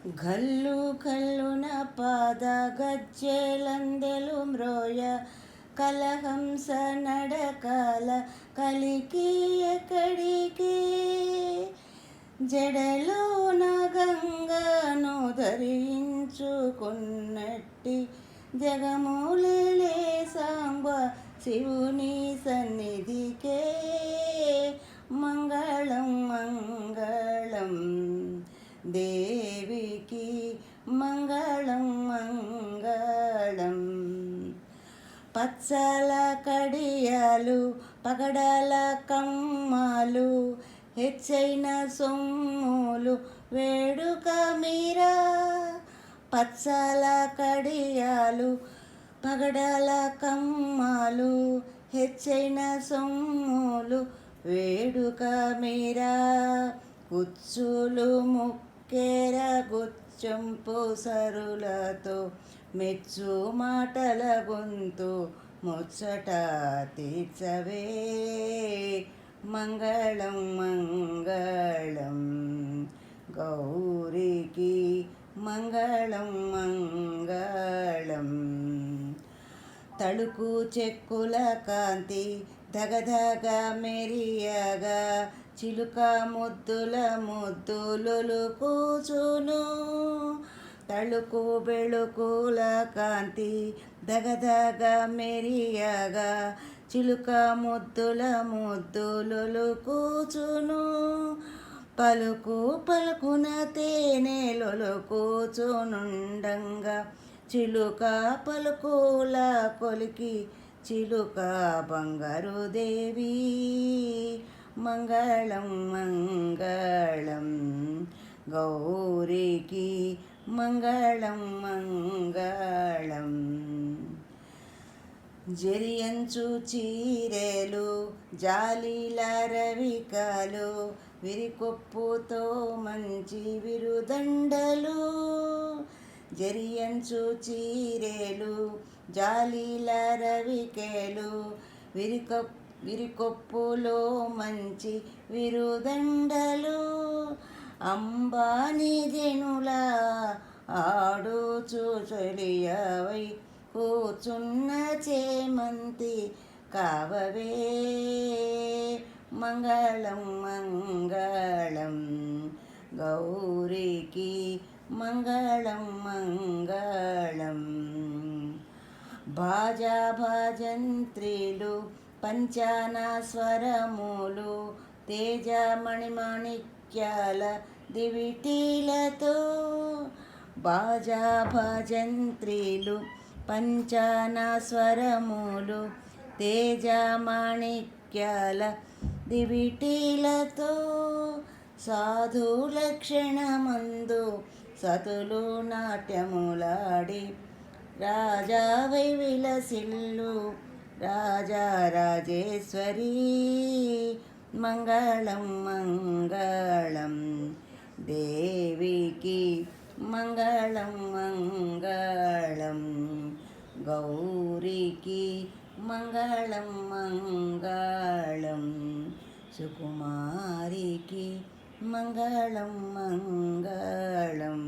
గల్లు కల్లున పాద గజ్జెలందెలు మ్రోయ కలహంస నడకాల కలికి ఎక్కడికి జడలోన గంగను ధరించుకున్నట్టి జగమూలిలే సాంబ శివుని సన్నిధికే మంగళం మంగళం దేవికి మంగళం మంగళం. పచ్చల కడియాలు పగడల కమ్మాలు హెచ్చైన సొమ్ములు వేడుక మీరా. పచ్చల కడియాలు పగడల కమ్మాలు హెచ్చైన సొమ్ములు వేడుక మీరా. కుచ్చులు ముక్కెర గుచ్చంపు సరులతో మెచ్చు మాటల గొంతు ముచ్చట తీర్చవే మంగళం మంగళం గౌరికి మంగళం మంగళం. తళుకు చెక్కుల కాంతి దగదగ మెరియగా చిలుక ముద్దుల ముద్దులు కూచును. తళుకు బెళుకుల కాంతి దగదగ మెరియగా చిలుక ముద్దుల ముద్దులు కూచును. పలుకు పలుకున తేనెలు కూచునుండంగా చిలుక పలుకుల కొలికి చిలుక బంగారు దేవి మంగళం మంగళం గౌరికి మంగళం మంగళం. జరియంచు చీరెలు జాలీల రవికలు విరికొప్పుతో మంచి విరుదండలు. జరియంచు చీరెలు జాలీల రవికెలు విరికొప్పులో మంచి విరుదండలు. అంబాని జనుల ఆడుచు చొలియవై కూచున్న చేమంతి కావవే మంగళం మంగళం గౌరికి మంగళం మంగళం. భాజా భజంత్రీలు పంచాన స్వరములు తేజమణిమాణిక్యాల దివిటీలతో. భాజా భజంత్రీలు పంచాన స్వరములు తేజమాణిక్యాల దివిటీలతో. సాధు లక్షణమందు సతులు నాట్యములాడి రాజావై విలసిల్లు రాజరాజేశ్వరి మంగళం మంగళం దేవికి మంగళం మంగళం గౌరికి మంగళం మంగళం సుకుమారికి మంగళం మంగళం.